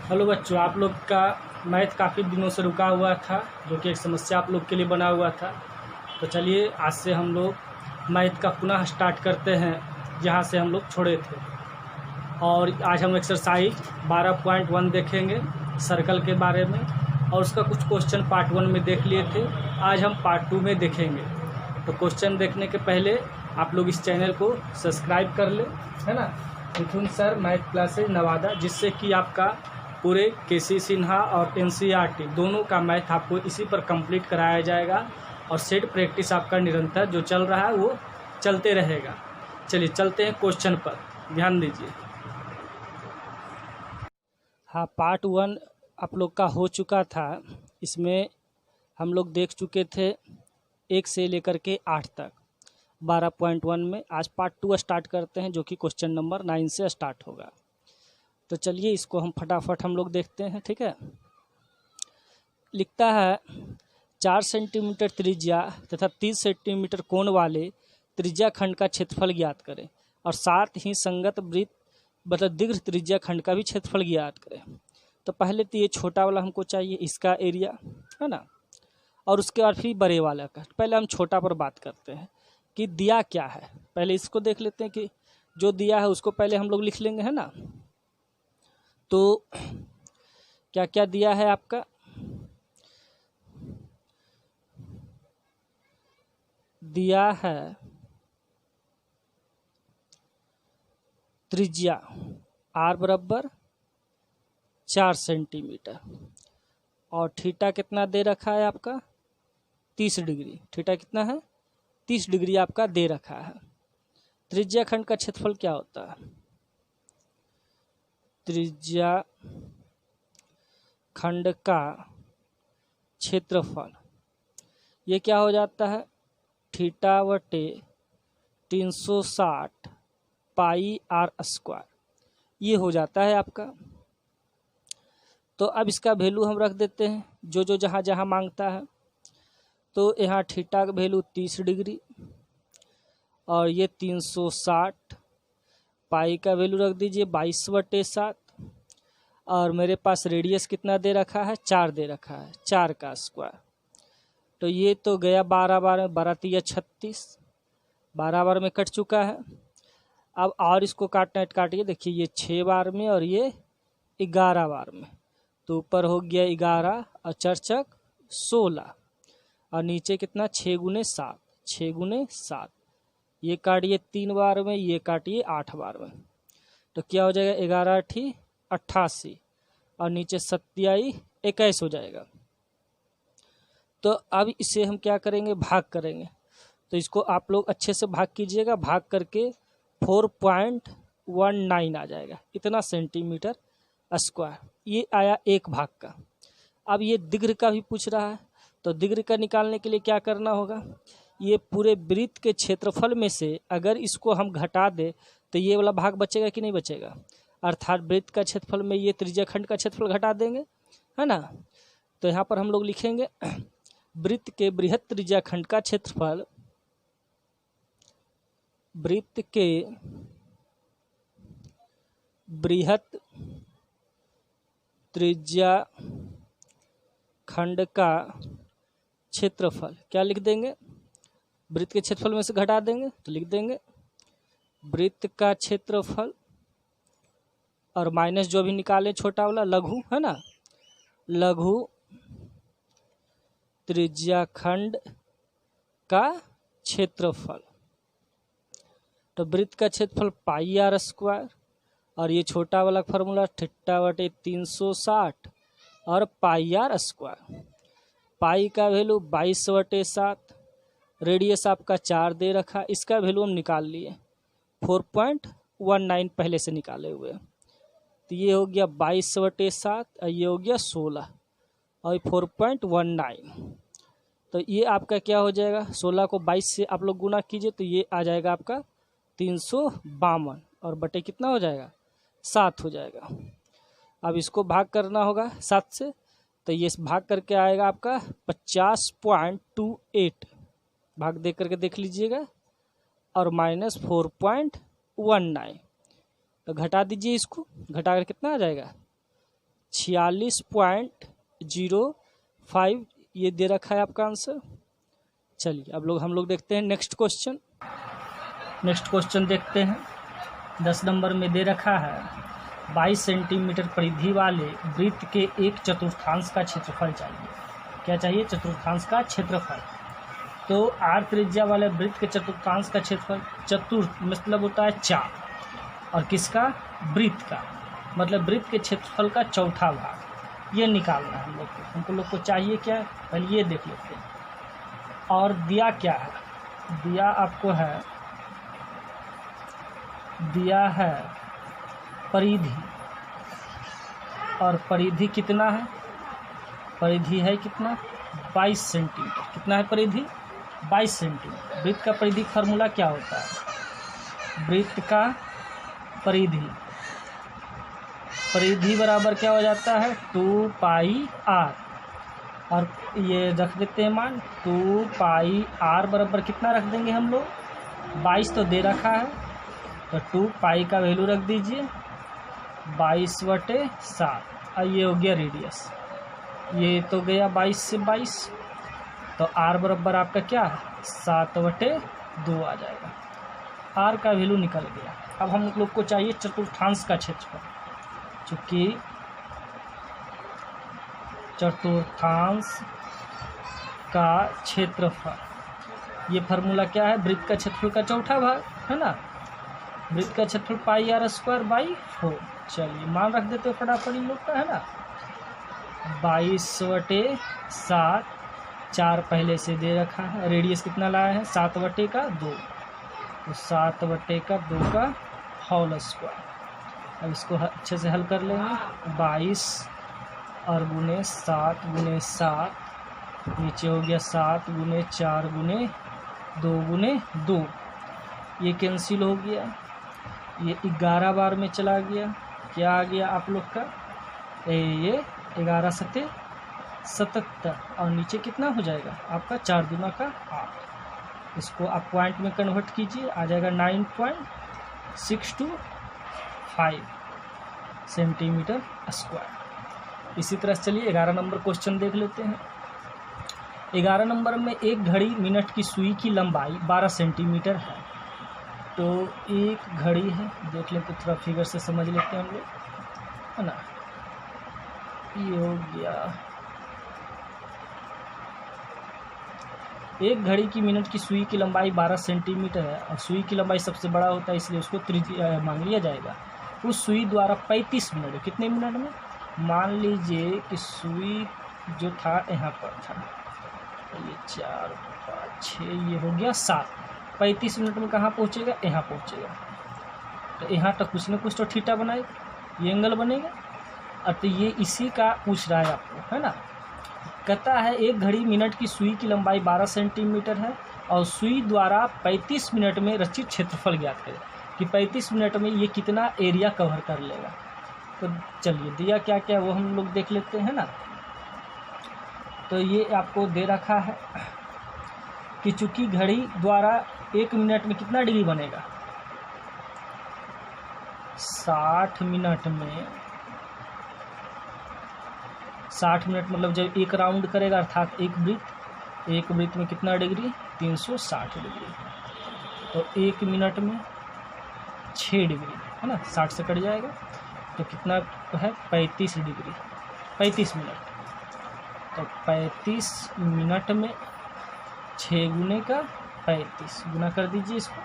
Hello बच्चों, आप लोग का मैथ काफ़ी दिनों से रुका हुआ था, जो कि एक समस्या आप लोग के लिए बना हुआ था। तो चलिए आज से हम लोग मैथ का पुनः स्टार्ट करते हैं जहाँ से हम लोग छोड़े थे। और आज हम एक्सरसाइज 12.1 देखेंगे सर्कल के बारे में, और उसका कुछ क्वेश्चन पार्ट 1 में देख लिए थे। आज हम पार्ट 2 में देखेंगे। तो क्वेश्चन देखने के पहले आप लोग इस चैनल को सब्सक्राइब कर ले, है ना। मिथुन सर मैथ क्लासेज नवादा, जिससे कि आपका पूरे केसी सिन्हा और एनसीईआरटी दोनों का मैथ आपको इसी पर कंप्लीट कराया जाएगा, और सेट प्रैक्टिस आपका निरंतर जो चल रहा है वो चलते रहेगा। चलिए चलते हैं क्वेश्चन पर, ध्यान दीजिए। हाँ, पार्ट 1 आप लोग का हो चुका था। इसमें हम लोग देख चुके थे 1 से लेकर के 8 तक 12.1 में। आज पार्ट 2 स्टार्ट करते हैं, जो कि क्वेश्चन नंबर 9 से स्टार्ट होगा। तो चलिए इसको हम फटाफट हम लोग देखते हैं, ठीक है। लिखता है 4 सेंटीमीटर त्रिज्या तथा 30 सेंटीमीटर कोण वाले त्रिज्या खंड का क्षेत्रफल ज्ञात करें, और साथ ही संगत वृत्त मतलब दीर्घ त्रिज्या खंड का भी क्षेत्रफल ज्ञात करें। तो पहले तो ये छोटा वाला हमको चाहिए, इसका एरिया, है ना, और उसके बाद फिर बड़े वाला का। पहले हम छोटा पर बात करते हैं कि दिया क्या है। पहले इसको देख लेते हैं कि जो दिया है उसको पहले हम लोग लिख लेंगे, है ना। तो क्या क्या दिया है आपका, दिया है त्रिज्या r बराबर 4 सेंटीमीटर, और थीटा कितना दे रखा है आपका 30 डिग्री। थीटा कितना है 30 डिग्री आपका दे रखा है। त्रिज्या खंड का क्षेत्रफल क्या होता है, त्रिज्या खंड का क्षेत्रफल ये क्या हो जाता है, थीटा बटे 360 पाई आर स्क्वायर, ये हो जाता है आपका। तो अब इसका वैल्यू हम रख देते हैं जो जहाँ जहाँ मांगता है। तो यहाँ थीटा का वैल्यू 30 डिग्री, और ये 360, पाई का वैल्यू रख दीजिए 22/7, और मेरे पास रेडियस कितना दे रखा है 4 दे रखा है, 4 का स्क्वायर। तो ये तो गया 12 बार में, 12 तिया 36, 12 बार में कट चुका है। अब और इसको काटना है, काटिए, देखिए ये 6 बार में और ये 11 बार में। तो ऊपर हो गया 11 और 4 चक 16, और नीचे कितना 6 गुने 7, 6 गुने 7। ये काटिए 3 बार में, ये काटिए 8 बार में। तो क्या हो जाएगा 11 × 88, और नीचे 27 21 हो जाएगा। तो अब इसे हम क्या करेंगे, भाग करेंगे। तो इसको आप लोग अच्छे से भाग कीजिएगा, भाग करके 4.19 आ जाएगा, इतना सेंटीमीटर स्क्वायर। ये आया एक भाग का। अब ये दीर्घ का भी पूछ रहा है, तो दीर्घ का निकालने के लिए क्या करना होगा, ये पूरे वृत्त के क्षेत्रफल में से अगर इसको हम घटा दे तो ये वाला भाग बचेगा कि नहीं बचेगा, अर्थात वृत्त का क्षेत्रफल में ये त्रिज्या खंड का क्षेत्रफल घटा देंगे, है ना। तो यहाँ पर हम लोग लिखेंगे वृत्त के बृहत त्रिज्या खंड का क्षेत्रफल, वृत्त के बृहत त्रिज्या खंड का क्षेत्रफल क्या लिख देंगे, वृत्त के क्षेत्रफल में से घटा देंगे तो लिख देंगे वृत्त का क्षेत्रफल, और माइनस जो भी निकालें छोटा वाला लघु, है ना, लघु त्रिज्या खंड का क्षेत्रफल। तो वृत्त का क्षेत्रफल पाई आर स्क्वायर, और ये छोटा वाला फार्मूला थीटा बटे 360 और पाई आर स्क्वायर। पाई का वैल्यू 22/7, रेडियस आपका 4 दे रखा, इसका वैल्यू हम निकाल लिए 4.19 पहले से निकाले हुए। तो ये हो गया 22/7, और ये हो गया 16, और 4.19। तो ये आपका क्या हो जाएगा, 16 को 22 से आप लोग गुना कीजिए तो ये आ जाएगा आपका 352, और बटे कितना हो जाएगा 7 हो जाएगा। अब इसको भाग करना होगा 7 से, तो ये भाग करके आएगा आपका 50.28, भाग दे करके देख लीजिएगा, और माइनस 4.19। तो घटा दीजिए, इसको घटा कर कितना आ जाएगा 46.05 ये दे रखा है आपका आंसर। चलिए अब हम लोग देखते हैं नेक्स्ट क्वेश्चन। नेक्स्ट क्वेश्चन देखते हैं। 10 नंबर में दे रखा है 22 सेंटीमीटर परिधि वाले वृत्त के एक चतुर्थांश का क्षेत्रफल चाहिए। क्या चाहिए? चतुर्थांश का क्षेत्रफल। तो आर त्रिज्या वाले वृत्त के चतुर्थांश का क्षेत्रफल, चतुर्थ मतलब होता है 4, और किसका? वृत्त का, मतलब वृत्त के क्षेत्रफल का चौथा भाग, ये निकालना है हम लोग को चाहिए। क्या? पहले ये देख लेते हैं। और दिया क्या है? दिया आपको है, दिया है परिधि, और परिधि कितना है? परिधि है कितना? 22 सेंटीमीटर। कितना है परिधि? 22 सेंटीमीटर। वृत्त का परिधि फार्मूला क्या होता है? वृत्त का परिधि बराबर क्या हो जाता है? 2πr, और ये रख देते हैं मान 2πr बराबर कितना रख देंगे हम लोग? 22 तो दे रखा है, तो 2π का वैल्यू रख दीजिए 22/7, और ये हो गया रेडियस। ये तो गया 22 से 22, तो r बराबर आपका क्या है? 7/2 आ जाएगा। r का वैल्यू निकल गया। अब हम लोग को चाहिए चतुर्थांश का क्षेत्रफल, चूँकि चतुर्थांश का क्षेत्रफल, ये फार्मूला क्या है? वृत्त का क्षेत्रफल का चौथा भाग है ना। वृत्त का क्षेत्रफल πr²/4। चलिए मान रख देते हो फटाफट इन लोग का, है ना। 22/7, 4 पहले से दे रखा है। रेडियस कितना लाया है? 7/2, तो 7/2 का होल स्क्वायर। अब इसको अच्छे से हल कर लेंगे। 22 और गुने 7 गुने 7, नीचे हो गया 7 गुने 4 गुने 2 गुने 2, ये कैंसिल हो गया। ये 11 बार में चला गया। क्या आ गया आप लोग का? ये 11 सत्ते 77, और नीचे कितना हो जाएगा आपका? 4 दूना का 8। इसको आप पॉइंट में कन्वर्ट कीजिए, आ जाएगा 9.625 सेंटीमीटर स्क्वायर। इसी तरह चलिए 11 नंबर क्वेश्चन देख लेते हैं। 11 नंबर में एक घड़ी मिनट की सुई की लंबाई 12 सेंटीमीटर है। तो एक घड़ी है, देख लेते थोड़ा फिगर से समझ लेते हैं हम लोग, है ना। ये हो गया, एक घड़ी की मिनट की सुई की लंबाई 12 सेंटीमीटर है, और सुई की लंबाई सबसे बड़ा होता है इसलिए उसको त्रिज्या मान लिया जाएगा। उस सुई द्वारा 35 मिनट, कितने मिनट में? मान लीजिए कि सुई जो था यहाँ पर था, ये 4 5 6, ये हो गया 7, 35 मिनट में कहाँ पहुँचेगा? यहाँ पहुँचेगा। तो यहाँ तक कुछ न कुछ तो थीटा बनाएगा, ये एंगल बनेगा। और तो ये इसी का पूछ रहा है आपको, है ना। कहता है एक घड़ी मिनट की सुई की लंबाई 12 सेंटीमीटर है, और सुई द्वारा 35 मिनट में रचित क्षेत्रफल ज्ञात करें कि 35 मिनट में ये कितना एरिया कवर कर लेगा। तो चलिए दिया क्या क्या वो हम लोग देख लेते हैं ना। तो ये आपको दे रखा है कि चूंकि घड़ी द्वारा 1 मिनट में कितना डिग्री बनेगा? 60 मिनट में, 60 मिनट मतलब जब एक राउंड करेगा, अर्थात एक वृत्त में कितना डिग्री? 360 डिग्री। तो 1 मिनट में 6 डिग्री, है ना, 60 से कट जाएगा तो कितना है? 35 डिग्री, 35 मिनट। तो 35 मिनट में 6 गुने का 35 गुना कर दीजिए इसको,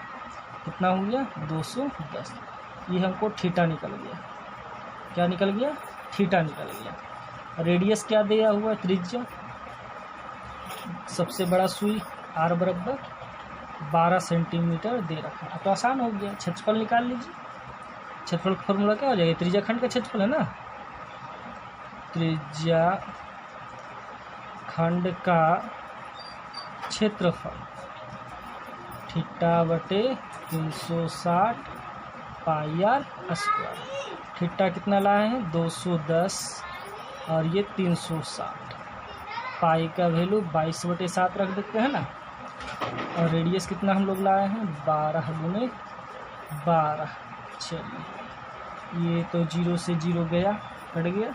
कितना हो गया? 210। ये हमको थीटा निकल गया। क्या निकल गया? थीटा निकल गया। रेडियस क्या दिया हुआ है? त्रिज्या, सबसे बड़ा सुई r बराबर 12 सेंटीमीटर दे रखा है। तो आसान हो गया, क्षेत्रफल निकाल लीजिए। क्षेत्रफल का फॉर्मूला क्या हो जाएगा? त्रिज्या खंड का क्षेत्रफल है ना। त्रिज्या खंड का क्षेत्रफल θ/360 πr²। थीटा कितना लाए हैं? 210, और ये 360। पाई का वैल्यू 22/7 रख देते हैं ना। और रेडियस कितना हम लोग लाए हैं? 12 गुने 12। चलिए ये तो 0 से 0 गया, कट गया,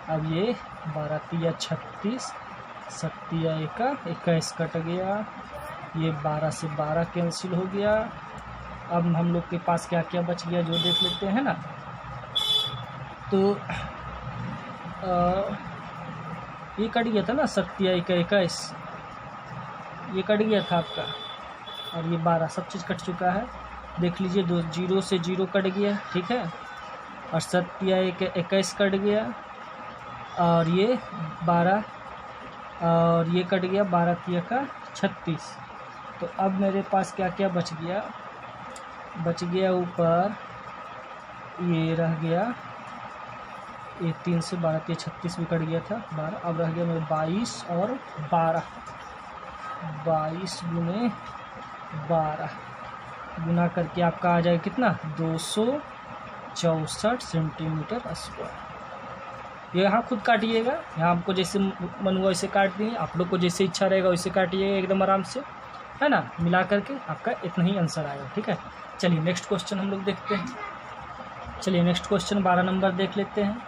अब ये 12 तिया 36, 7 तिया 21 कट गया, ये 12 से 12 कैंसिल हो गया। अब हम लोग के पास क्या क्या बच गया जो देख लेते हैं ना। तो ये कट गया था ना 7 तिया 21, ये कट गया था आपका, और ये 12 सब चीज़ कट चुका है। देख लीजिए, 2 0 से 0 कट गया, ठीक है, और 7 तिया 21 कट गया, और ये 12, और ये कट गया 12 तिया का 36। तो अब मेरे पास क्या क्या बच गया, बच गया ऊपर ये रह गया, ये 3 से 12 तिया 36 भी कट गया था 12। अब रह गया मेरे 22 और 12, 22 गुने 12 गुना करके आपका आ जाएगा कितना, 264 सेंटीमीटर स्क्वायर। ये यहाँ खुद काटिएगा, यहाँ आपको जैसे मन हुआ वैसे काट दिए, आप लोग को जैसे इच्छा रहेगा वैसे काटिएगा एकदम आराम से, है ना। मिला करके आपका इतना ही आंसर आएगा, ठीक है। चलिए नेक्स्ट क्वेश्चन हम लोग देखते हैं। चलिए नेक्स्ट क्वेश्चन 12 नंबर देख लेते हैं।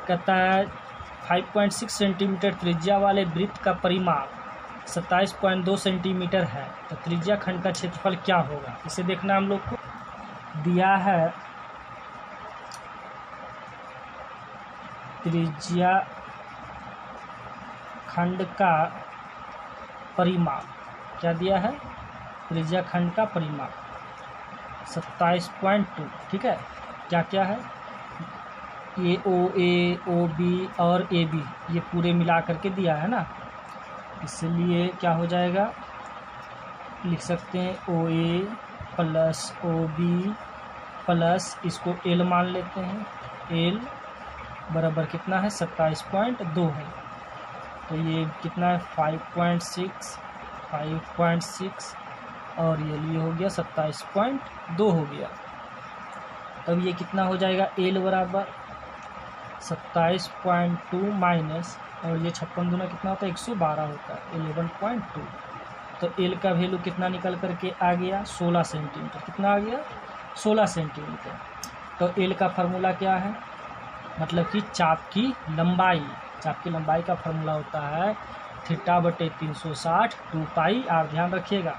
कहता है 5.6 सेंटीमीटर त्रिज्या वाले वृत्त का परिमाप 27.2 सेंटीमीटर है, तो त्रिज्या खंड का क्षेत्रफल क्या होगा। इसे देखना हम लोग को दिया है, त्रिज्या खंड का परिमाप क्या दिया है, त्रिज्या खंड का परिमाप 27.2, ठीक है। क्या क्या है, ये OA, OB और AB ये पूरे मिला करके दिया है ना, इसलिए क्या हो जाएगा, लिख सकते हैं OA प्लस OB प्लस इसको L मान लेते हैं, L बराबर कितना है 27.2 है, तो ये कितना है 5.6 और ये लिए हो गया 27.2 हो गया। तब ये कितना हो जाएगा, L बराबर 27.2 माइनस, और ये 56 दूना कितना होता है 112 होता है, 11.2। तो L का वैल्यू कितना निकल करके आ गया 16 सेंटीमीटर। कितना आ गया 16 सेंटीमीटर। तो L का फार्मूला क्या है, मतलब कि चाप की लंबाई, चाप की लंबाई का फार्मूला होता है θ/360 2πr। ध्यान रखिएगा,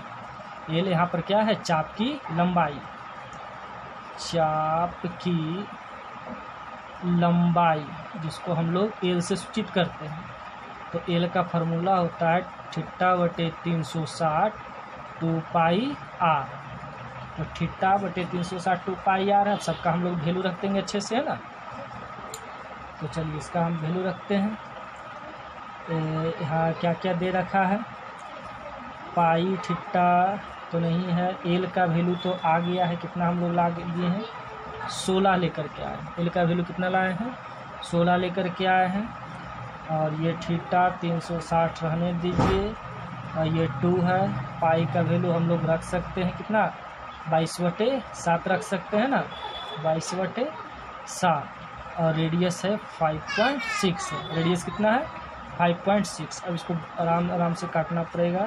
L यहाँ पर क्या है, चाप की लंबाई, चाप की लंबाई जिसको हम लोग L से सूचित करते हैं। तो L का फार्मूला होता है θ/360 2πr। तो θ/360 2πr है, सबका हम लोग वैल्यू रख देंगे अच्छे से, है ना। तो चलिए इसका हम वैल्यू रखते हैं। यहाँ क्या क्या दे रखा है, पाई थीटा तो नहीं है, L का वैल्यू तो आ गया है, कितना हम लोग ला दिए हैं 16 लेकर के आए हैं। L का वैल्यू कितना लाए हैं 16 लेकर के आए हैं, और ये थीटा 360 रहने दीजिए, और ये 2 है। पाई का वैल्यू हम लोग रख सकते हैं कितना 22/7 रख सकते हैं ना, 22/7, और रेडियस है 5.6 है। रेडियस कितना है 5.6। अब इसको आराम से काटना पड़ेगा,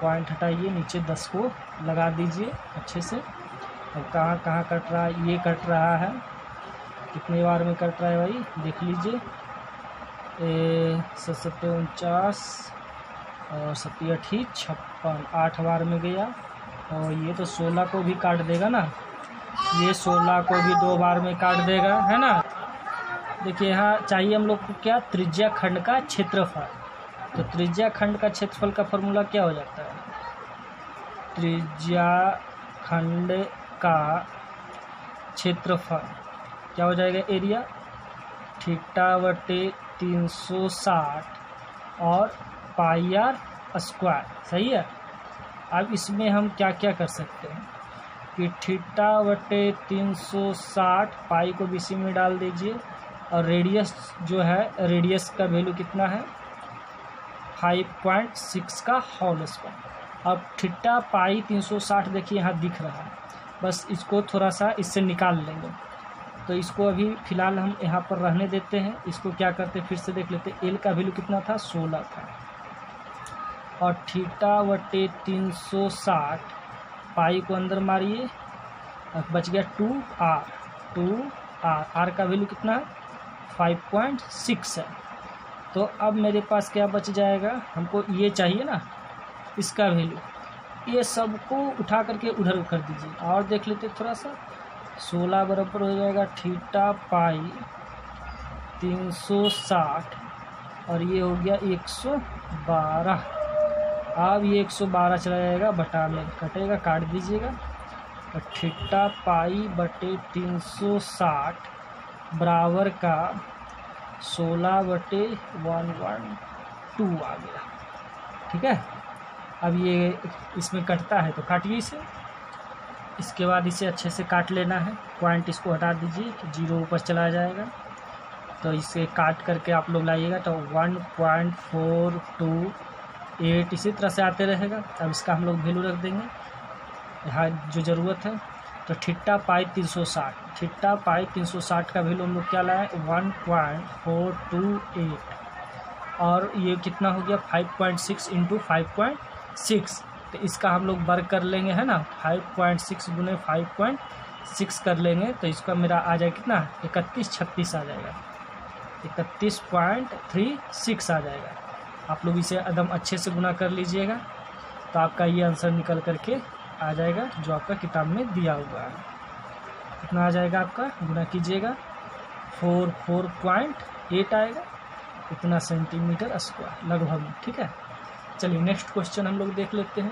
पॉइंट हटाइए, नीचे 10 को लगा दीजिए अच्छे से। अब कहाँ कहाँ कट रहा है, ये कट रहा है, कितने बार में कट रहा है भाई देख लीजिए, 749 और 7 56, 8 बार में गया। और ये तो 16 को भी काट देगा ना, ये 16 को भी 2 बार में काट देगा, है ना। देखिए यहाँ चाहिए हम लोग को क्या, त्रिज्या खंड का क्षेत्रफल। तो त्रिज्या खंड का क्षेत्रफल का फॉर्मूला क्या हो जाता है, त्रिज्या खंड का क्षेत्रफल क्या हो जाएगा, एरिया θ/360 और πr²। सही है। अब इसमें हम क्या क्या कर सकते हैं कि θ/360 पाई को BC में डाल दीजिए, और रेडियस जो है, रेडियस का वैल्यू कितना है 5.6 का होल स्क्वायर। अब थीटा पाई 360 देखिए यहाँ दिख रहा है, बस इसको थोड़ा सा इससे निकाल लेंगे। तो इसको अभी फ़िलहाल हम यहाँ पर रहने देते हैं। इसको क्या करते फिर से देख लेते, एल का वैल्यू कितना था 16 था, और θ/360 पाई को अंदर मारिए, बच गया 2r। r का वैल्यू कितना है 5.6 है। तो अब मेरे पास क्या बच जाएगा, हमको ये चाहिए ना इसका वैल्यू, ये सबको उठा करके उधर कर दीजिए और देख लेते थोड़ा सा। 16 बराबर हो जाएगा थीटा पाई 360 और ये हो गया 112। अब ये 112 चला जाएगा बटा में, कटेगा, काट दीजिएगा। और थीटा पाई बटे 360 बराबर का 16/112 आ गया। ठीक है, अब ये इसमें कटता है तो काटिए इसे। इसके बाद इसे अच्छे से काट लेना है, पॉइंट इसको हटा दीजिए, 0 ऊपर चला जाएगा। तो इसे काट करके आप लोग लाइएगा तो 1.428 इसी तरह से आते रहेगा। अब इसका हम लोग वैल्यू रख देंगे यहाँ जो ज़रूरत है। तो थीटा पाई 360 का वैल्यू हम लोग क्या लाए 1.428 और ये कितना हो गया 5.6 इंटू 5.6। तो इसका हम लोग वर्ग कर लेंगे, है ना, 5.6 गुने 5.6 कर लेंगे तो इसका मेरा आ जाएगा कितना 3136 आ जाएगा, 31.36 आ जाएगा। आप लोग इसे एकदम अच्छे से गुना कर लीजिएगा तो आपका ये आंसर निकल करके आ जाएगा जो आपका किताब में दिया हुआ है। कितना आ जाएगा आपका, गुना कीजिएगा 44.8 आएगा, इतना सेंटीमीटर स्क्वायर लगभग में। ठीक है, चलिए नेक्स्ट क्वेश्चन हम लोग देख लेते हैं।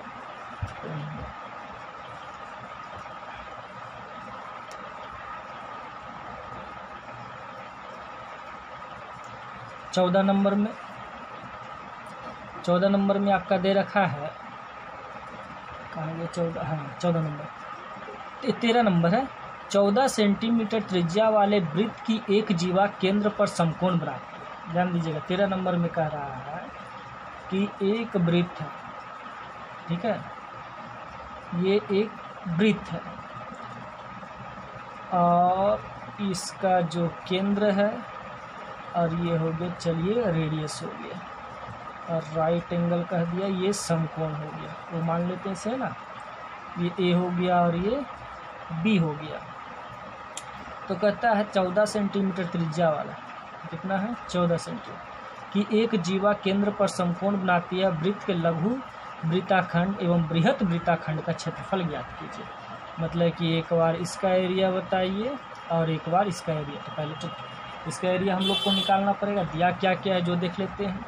14 नंबर में आपका दे रखा है, कहाँ गया 14, हाँ 14 नंबर, 13 नंबर है। 14 सेंटीमीटर त्रिज्या वाले वृत्त की एक जीवा केंद्र पर समकोण बनाती है। ध्यान दीजिएगा 13 नंबर में कह रहा है कि एक वृत्त है, ठीक है, ये एक वृत्त है और इसका जो केंद्र है और ये हो गया, चलिए रेडियस हो गया और राइट एंगल कह दिया, ये समकोण हो गया, वो मान लेते हैं इसे ना, ये ए हो गया और ये बी हो गया। तो कहता है 14 सेंटीमीटर त्रिज्या वाला, कितना है 14 सेंटीमीटर कि एक जीवा केंद्र पर समकोण बनाती है, वृत्त के लघु वृत्ताखंड एवं बृहत वृत्ताखंड का क्षेत्रफल ज्ञात कीजिए। मतलब कि एक बार इसका एरिया बताइए और एक बार इसका एरिया। तो पहले तो इसका एरिया हम लोग को निकालना पड़ेगा, दिया क्या क्या है जो देख लेते हैं।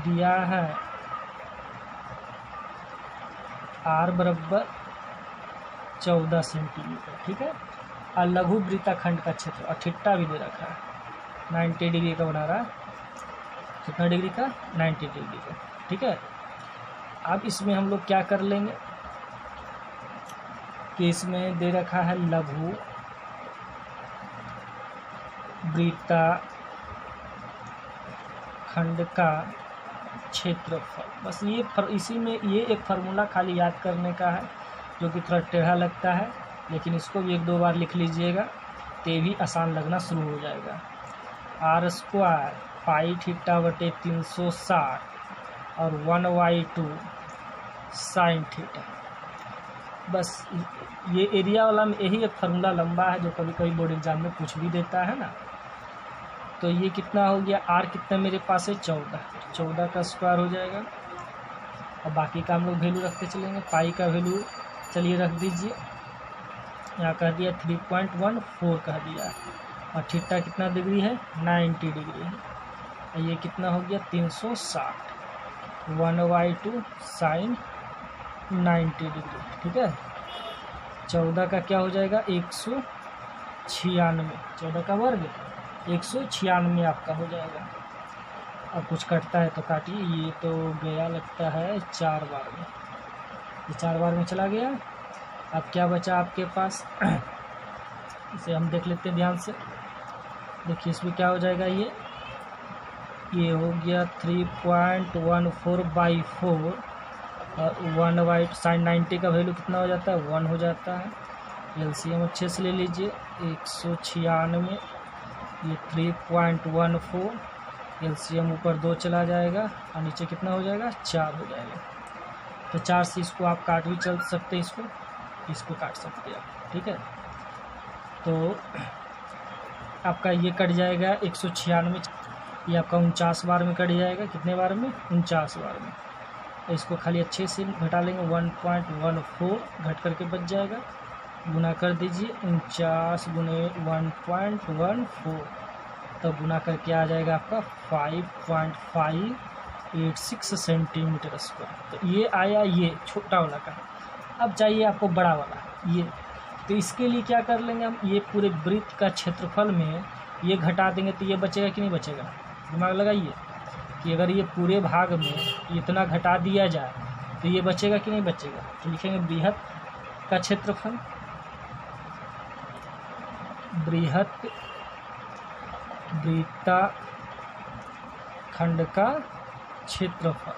दिया है r बराबर 14 सेंटीमीटर, ठीक है, और लघु वृत्ताखंड का क्षेत्र और थीटा भी दे रखा है 90 डिग्री का बना रहा है, कितना डिग्री का 90 डिग्री का। ठीक है, अब इसमें हम लोग क्या कर लेंगे कि इसमें दे रखा है लघु वृत्ताखंड का क्षेत्रफल। बस ये इसी में ये एक फार्मूला खाली याद करने का है जो कि थोड़ा टेढ़ा लगता है, लेकिन इसको भी 1-2 बार लिख लीजिएगा तो भी आसान लगना शुरू हो जाएगा। r² पाई थीटा बटे 360 और 1/2 साइन थीटा। बस ये एरिया वाला में यही एक फार्मूला लंबा है जो कभी कभी बोर्ड एग्जाम में पूछ भी देता है ना। तो ये कितना हो गया, r कितना मेरे पास है 14 का स्क्वायर हो जाएगा और बाकी का हम लोग वैल्यू रखते चलेंगे। पाई का वैल्यू चलिए रख दीजिए, यहाँ कह दिया 3.14 कह दिया और थीटा कितना डिग्री है 90 डिग्री है और ये कितना हो गया 360 1/2 साइन 90 डिग्री। ठीक है, 14 का क्या हो जाएगा 196, 14 का वर्ग 196 आपका हो जाएगा। अब कुछ कटता है तो काटिए, ये तो गया लगता है 4 बार में, ये 4 बार में चला गया। अब क्या बचा आपके पास इसे हम देख लेते हैं ध्यान से। देखिए इसमें क्या हो जाएगा, ये हो गया 3.14/4 और 1/2 साइन 90 का वैल्यू कितना हो जाता है 1 हो जाता है। एलसीएम अच्छे से ले लीजिए, 196 ये 3.14, एलसीएम ऊपर 2 चला जाएगा और नीचे कितना हो जाएगा 4 हो जाएगा। तो 4 से इसको आप काट भी चल सकते हैं, इसको काट सकते हैं आप। ठीक है, तो आपका ये कट जाएगा 196, ये आपका 49 बार में कट जाएगा। कितने बार में? 49 बार में। इसको खाली अच्छे से घटा लेंगे, 1.14 घट करके बच जाएगा। गुना कर दीजिए 49 गुने 1.14, तो गुना करके आ जाएगा आपका 5.586 सेंटीमीटर स्क्वायर। तो ये आया ये छोटा वाला का। अब चाहिए आपको बड़ा वाला ये, तो इसके लिए क्या कर लेंगे हम, ये पूरे वृत्त का क्षेत्रफल में ये घटा देंगे तो ये बचेगा कि नहीं बचेगा? दिमाग लगाइए कि अगर ये पूरे भाग में इतना घटा दिया जाए तो ये बचेगा कि नहीं बचेगा? तो लिखेंगे बृहत का क्षेत्रफल, बृहत वृत्ताखंड का क्षेत्रफल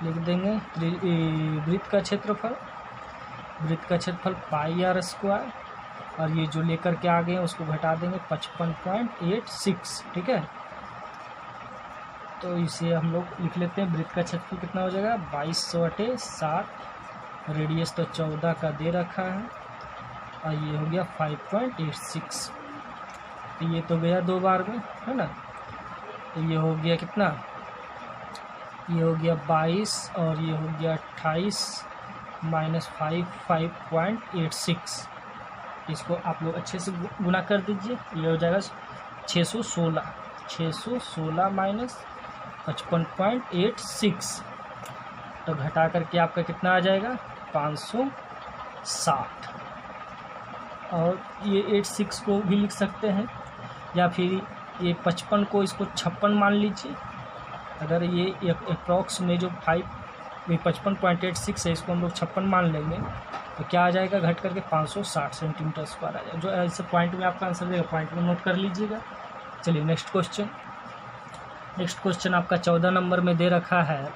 लिख देंगे। वृत्त का क्षेत्रफल, वृत्त का क्षेत्रफल पाई आर स्क्वायर, और ये जो लेकर के आ गए हैं उसको घटा देंगे 55.86। ठीक है, तो इसे हम लोग लिख लेते हैं। वृत्त का क्षेत्रफल कितना हो जाएगा? 2200/7। रेडियस तो 14 का दे रखा है, और ये हो गया 5.86। तो ये तो गया 2 बार में, है ना। तो ये हो गया कितना? ये हो गया 22 और ये हो गया 28 -5 5.86। इसको आप लोग अच्छे से गुना कर दीजिए, ये हो जाएगा 616 -55.86। तो घटा करके आपका कितना आ जाएगा? 560। और ये 86 को भी लिख सकते हैं, या फिर ये 55 को इसको 56 मान लीजिए। अगर ये अप्रॉक्स में जो 55.86 है इसको हम लोग 56 मान लेंगे तो क्या आ जाएगा? घट करके 560 सेंटीमीटर स्क्वायर आ जाएगा। जो ऐसे पॉइंट में आपका आंसर देगा, पॉइंट में नोट कर लीजिएगा। चलिए नेक्स्ट क्वेश्चन। नेक्स्ट क्वेश्चन आपका 14 नंबर में दे रखा है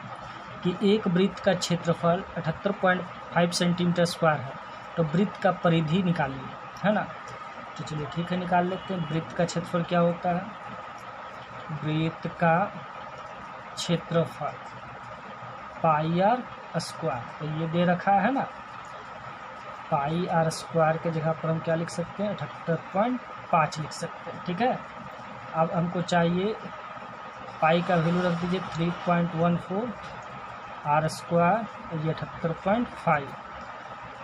कि एक वृत्त का क्षेत्रफल 78.5 सेंटीमीटर स्क्वायर है, तो वृत्त का परिधि निकालिए, है ना। तो चलिए ठीक है, निकाल लेते हैं। वृत्त का क्षेत्रफल क्या होता है? वृत्त का क्षेत्रफल पाई आर स्क्वायर, तो ये दे रखा है ना। पाई आर स्क्वायर के जगह पर हम क्या लिख सकते हैं? 78.5 लिख सकते हैं। ठीक है, अब हमको चाहिए पाई का वैल्यू रख दीजिए 3.14, आर स्क्वायर ये 78.5,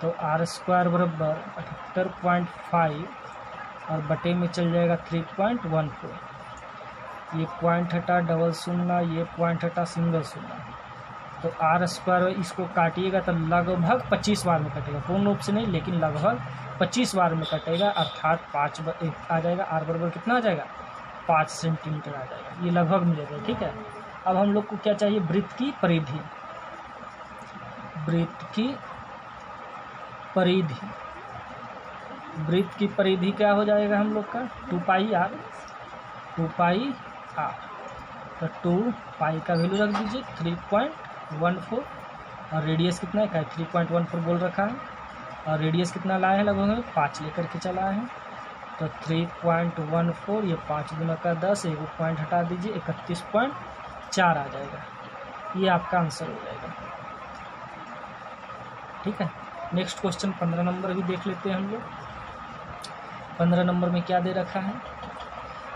तो आर स्क्वायर बराबर 78.5 और बटे में चल जाएगा 3.14। ये पॉइंट हटा डबल शून्य, ये पॉइंट हटा सिंगल शून्य, तो आर स्क्वायर इसको काटिएगा तो लगभग 25 बार में कटेगा, पूर्ण रूप से नहीं लेकिन लगभग 25 बार में कटेगा, अर्थात 5 आ जाएगा। आर बराबर कितना आ जाएगा? 5 सेंटीमीटर आ जाएगा, ये लगभग मिलेगा। ठीक है, अब हम लोग को क्या चाहिए? वृत्त की परिधि। वृत्त की परिधि, वृत्त की परिधि क्या हो जाएगा हम लोग का? 2 पाई आर। तो 2 पाई का वैल्यू रख दीजिए 3.14, और रेडियस कितना है? 3.14 बोल रखा है, और रेडियस कितना लाए हैं? लगभग 5 लेकर के चला है। तो 3.14, ये 5 गुना का 10, एक पॉइंट हटा दीजिए 31.4 आ जाएगा। ये आपका आंसर हो जाएगा। ठीक है, नेक्स्ट क्वेश्चन 15 नंबर भी देख लेते हैं हम लोग। 15 नंबर में क्या दे रखा है?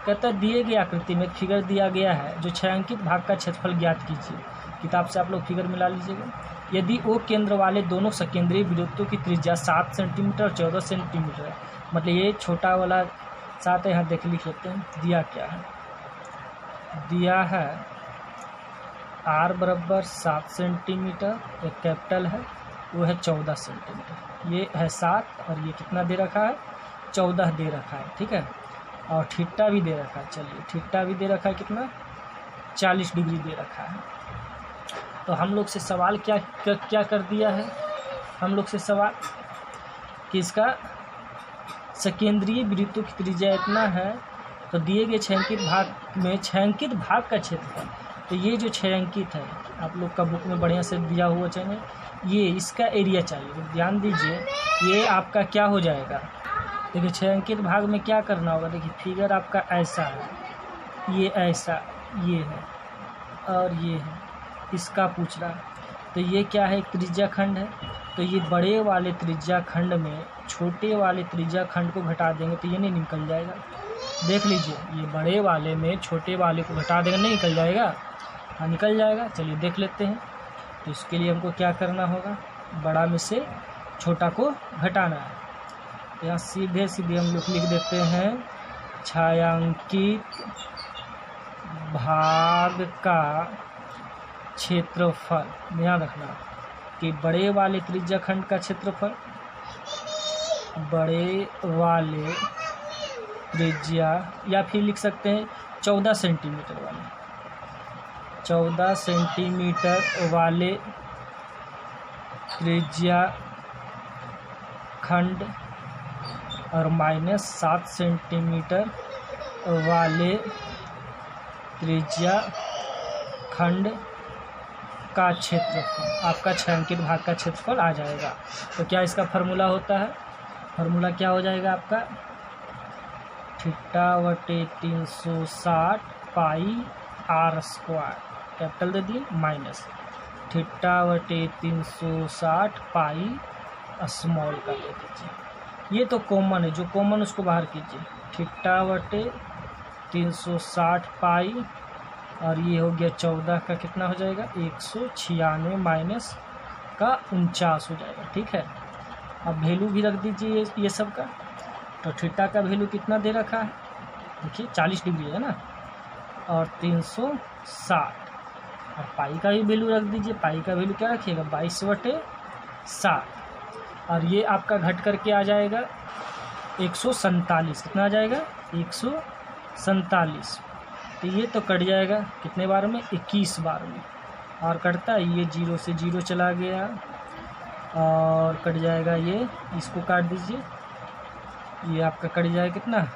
कहता है दिए गए आकृति में फिगर दिया गया है, जो छायांकित भाग का क्षेत्रफल ज्ञात कीजिए। किताब से आप लोग फिगर मिला लीजिएगा। यदि ओ केंद्र वाले दोनों सकेंद्रीय वृत्तों की त्रिज्या 7 सेंटीमीटर और 14 सेंटीमीटर है, मतलब ये छोटा वाला 7 है, यहाँ देख लिख लेते हैं। दिया क्या है? दिया है आर बराबर 7 सेंटीमीटर, एक कैपिटल है, वो है 14 सेंटीमीटर। ये है 7 और ये कितना दे रखा है? 14 दे रखा है। ठीक है, और थीटा भी दे रखा है। चलिए थीटा भी दे रखा है, कितना? 40 डिग्री दे रखा है। तो हम लोग से सवाल क्या कर दिया है? हम लोग से सवाल कि इसका सकेंद्रीय वृत्तों की त्रिज्या इतना है, तो दिए गए छायांकित भाग में छायांकित भाग का क्षेत्रफल, तो ये जो छायांकित है आप लोग का बुक में बढ़िया से दिया हुआ चाहिए, ये इसका एरिया चाहिए। तो ध्यान दीजिए, ये आपका क्या हो जाएगा? देखिए छायांकित भाग में क्या करना होगा। देखिए फिगर आपका ऐसा है, ये ऐसा, ये है और ये है, इसका पूछ रहा है। तो ये क्या है? एक त्रिज्या खंड है, तो ये बड़े वाले त्रिज्या खंड में छोटे वाले त्रिज्या खंड को घटा देंगे तो ये नहीं निकल जाएगा। देख लीजिए, ये बड़े वाले में छोटे वाले को घटा देंगे, नहीं निकल जाएगा? हाँ निकल जाएगा। चलिए देख लेते हैं। तो इसके लिए हमको क्या करना होगा, बड़ा में से छोटा को घटाना है। तो यहाँ सीधे सीधे हम लोग लिख देते हैं छायांकित भाग का क्षेत्रफल। ध्यान रखना कि बड़े वाले त्रिज्या खंड का क्षेत्रफल, बड़े वाले त्रिज्या, या फिर लिख सकते हैं 14 सेंटीमीटर वाले, 14 सेंटीमीटर वाले त्रिज्या खंड और माइनस 7 सेंटीमीटर वाले त्रिज्या खंड का क्षेत्रफल। आपका छायांकित भाग का क्षेत्रफल आ जाएगा। तो क्या इसका फार्मूला होता है, फार्मूला क्या हो जाएगा आपका, θ/360 पाई r स्क्वायर, कैपिटल दे दिए, माइनस θ/360 पाई स्मॉल का ले दीजिए। ये तो कॉमन है, जो कॉमन उसको बाहर कीजिए। θ/360 पाई और ये हो गया 14 का कितना हो जाएगा, 196 माइनस का 49 हो जाएगा। ठीक है, अब वैल्यू भी रख दीजिए ये सब का। तो थीटा का वैल्यू कितना दे रखा है, देखिए 40 डिग्री है ना, और 360, और पाई का भी वैल्यू रख दीजिए। पाई का वैल्यू क्या रखिएगा, 22/60, और ये आपका घट करके आ जाएगा 147। कितना आ जाएगा, 147। तो ये तो कट जाएगा कितने बार में, 21 बार में, और कटता है ये 0 से 0 चला गया, और कट जाएगा ये, इसको काट दीजिए, ये आपका कट जाएगा कितना,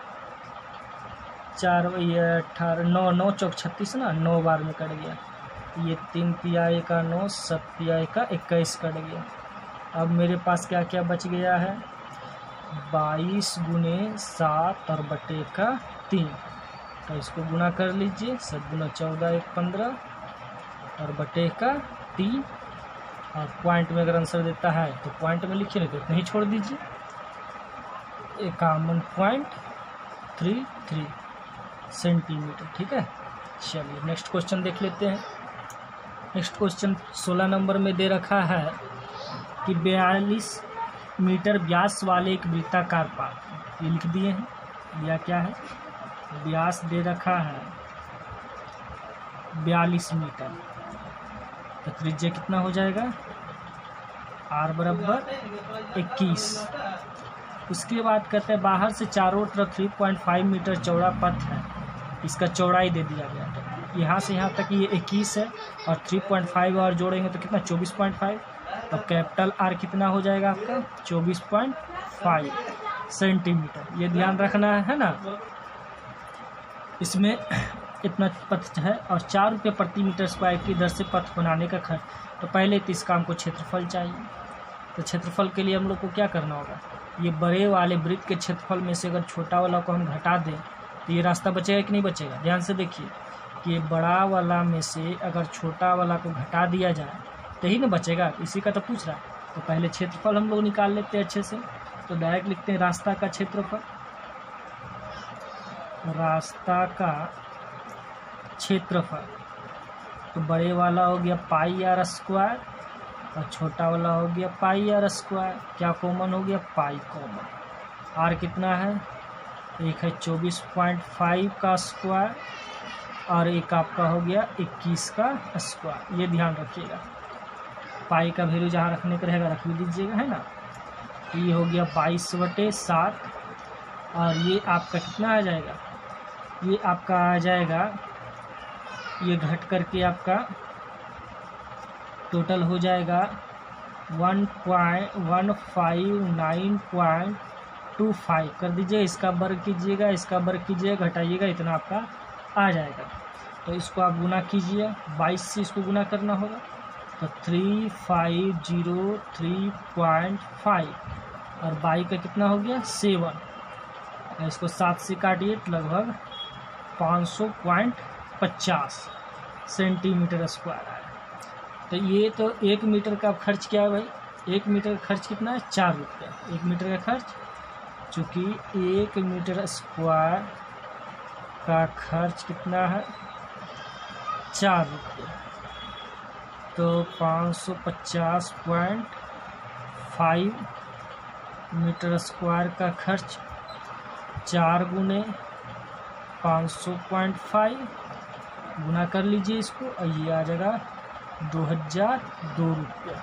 4 ये 18 9 9 चौक 36 ना, 9 बार में कट गया। ये 3 तिहाई का 9, 7 तिहाई का 21 कट गया। अब मेरे पास क्या क्या बच गया है, 22 गुने 7 और बटे का 3। तो इसको गुना कर लीजिए, 7 गुना 14 1 15 और बटे का 3, और पॉइंट में अगर आंसर देता है तो पॉइंट में लिखिए, नहीं तो इतना ही छोड़ दीजिए। 51.33 सेंटीमीटर। ठीक है, चलिए नेक्स्ट क्वेश्चन देख लेते हैं। नेक्स्ट क्वेश्चन 16 नंबर में दे रखा है कि 42 मीटर व्यास वाले एक वृत्ताकार पात्र, ये लिख दिए हैं, या क्या है, व्यास दे रखा है 42 मीटर, तो त्रिज्या कितना हो जाएगा, r बराबर 21। उसके बाद कहते हैं बाहर से चारों तरफ 3.5 मीटर चौड़ा पथ है, इसका चौड़ाई दे दिया गया है। यहाँ से यहाँ तक ये 21 है, और 3.5 और जोड़ेंगे तो कितना, 24.5। तो कैपिटल R कितना हो जाएगा आपका, 24.5 सेंटीमीटर। ये ध्यान रखना है ना। इसमें इतना पथ है, और 4 रुपये प्रति मीटर स्क्वायर की दर से पथ बनाने का खर्च। तो पहले तो इस काम को क्षेत्रफल चाहिए। तो क्षेत्रफल के लिए हम लोग को क्या करना होगा, ये बड़े वाले वृत्त के क्षेत्रफल में से अगर छोटा वाला को हम घटा दें तो ये रास्ता बचेगा कि नहीं बचेगा। ध्यान से देखिए कि ये बड़ा वाला में से अगर छोटा वाला को घटा दिया जाए तो ही ना बचेगा, इसी का तो पूछ रहा है। तो पहले क्षेत्रफल हम लोग निकाल लेते हैं अच्छे से। तो डायरेक्ट लिखते हैं रास्ता का क्षेत्रफल, रास्ता का क्षेत्रफल। तो बड़े वाला हो गया पाई r स्क्वायर, और छोटा वाला हो गया पाई r स्क्वायर। क्या कॉमन हो गया, पाई कॉमन। r कितना है, एक है 24.5 का स्क्वायर, और एक आपका हो गया 21 का स्क्वायर। ये ध्यान रखिएगा, पाई का वैल्यू जहाँ रखने का रहेगा रख भी दीजिएगा, है ना। ये हो गया 22/7, और ये आपका कितना आ जाएगा, ये आपका आ जाएगा, ये घट करके आपका टोटल हो जाएगा 1.159.25 कर दीजिए। इसका वर्ग कीजिएगा, इसका वर्ग कीजिएगा, घटाइएगा, इतना आपका आ जाएगा। तो इसको आप गुना कीजिए, 22 से इसको गुना करना होगा, तो 3503.5, और बाई का कितना हो गया 7। इसको 7 से काटिए तो लगभग 500.50 सेंटीमीटर स्क्वायर आया। तो ये तो 1 मीटर का खर्च क्या है भाई, 1 मीटर का खर्च कितना है? 4 रुपया 1 मीटर का खर्च। चूँकि 1 मीटर स्क्वायर का खर्च कितना है? 4 रुपये, तो 550.5 मीटर स्क्वायर का खर्च 4 गुने 500.5 गुना कर लीजिए इसको, और ये आ जाएगा 2002 रुपया।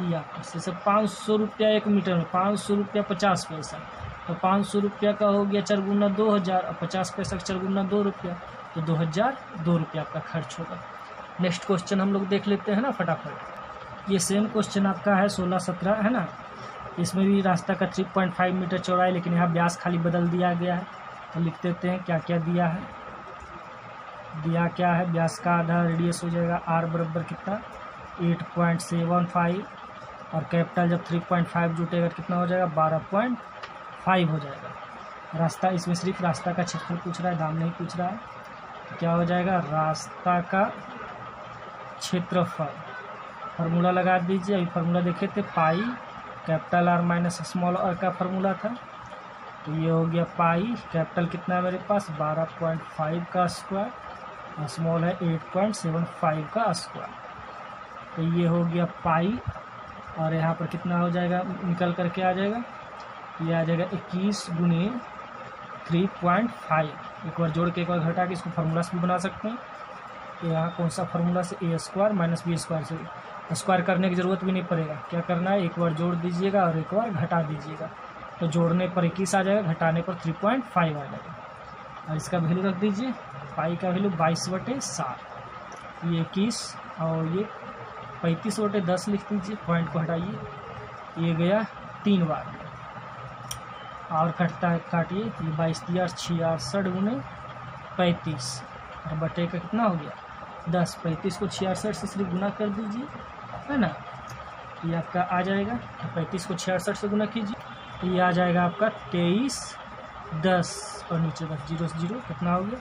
या जैसे 500 रुपया 1 मीटर में, 500 रुपया 50 पैसा, तो 500 रुपया का हो गया 4 गुना 2000, और 50 पैसा का 4 गुना 2 रुपया, तो 2002 रुपया आपका खर्च होगा। नेक्स्ट क्वेश्चन हम लोग देख लेते हैं ना फटाफट। ये सेम क्वेश्चन आपका है 16-17 है ना। इसमें भी रास्ता का 3.5 मीटर चौड़ा है, लेकिन यहाँ व्यास खाली बदल दिया गया है। तो लिख देते हैं क्या क्या दिया है। दिया क्या है? व्यास का आधा रेडियस हो जाएगा r बराबर कितना? 8.75, और कैपिटल जब 3.5 जुटेगा तो कितना हो जाएगा? 12.5 हो जाएगा। रास्ता, इसमें सिर्फ रास्ता का क्षेत्रफल पूछ रहा है, दाम नहीं पूछ रहा है। क्या हो जाएगा? रास्ता का क्षेत्रफल। फार्मूला लगा दीजिए। अभी फार्मूला देखे थे, pi capital R minus small r का फार्मूला था। तो ये हो गया पाई, कैपिटल कितना है मेरे पास? 12.5 का स्क्वायर, और स्मॉल है 8.75 का स्क्वायर। तो ये हो गया पाई, और यहाँ पर कितना हो जाएगा? निकल करके आ जाएगा, ये आ जाएगा 21 गुने 3.5। एक बार जोड़ के एक बार घटा के इसको फार्मूला से भी बना सकते हैं। तो यहाँ कौन सा फार्मूला से? a square minus b square से स्क्वायर करने की ज़रूरत भी नहीं पड़ेगा। क्या करना है? एक बार जोड़ दीजिएगा और एक बार घटा दीजिएगा। तो जोड़ने पर 21 आ जाएगा, घटाने पर 3.5 आ जाएगा। और इसका वैल्यू रख दीजिए, पाई का वैल्यू 22/7, ये 21, और ये 35/10 लिख दीजिए। पॉइंट को हटाइए, ये गया 3 बार, और कटता है, काटिए। ये 22×66 गुने 35, और बटे का कितना हो गया? 10। 35 को 66 से सिर्फ गुना कर दीजिए, है ना। ये आपका आ जाएगा, 35 को 66 से गुना कीजिए, तो ये आ जाएगा आपका 23×10, और नीचे बस 0 से 0 कितना हो गया?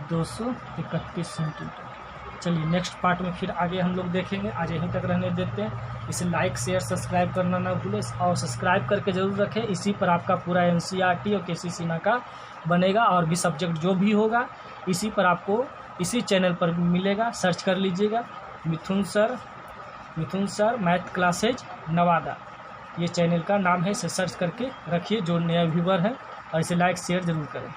231 सेंटीमीटर। चलिए नेक्स्ट पार्ट में फिर आगे हम लोग देखेंगे। आज यहीं तक रहने देते हैं। इसे लाइक शेयर सब्सक्राइब करना ना भूलें, और सब्सक्राइब करके ज़रूर रखें। इसी पर आपका पूरा NCERT और KCSE का बनेगा, और भी सब्जेक्ट जो भी होगा इसी पर आपको इसी चैनल पर मिलेगा। सर्च कर लीजिएगा मिथुन सर मैथ क्लासेज नवादा, ये चैनल का नाम है। इसे सर्च करके रखिए जो नया व्यूवर है, और इसे लाइक शेयर ज़रूर करें।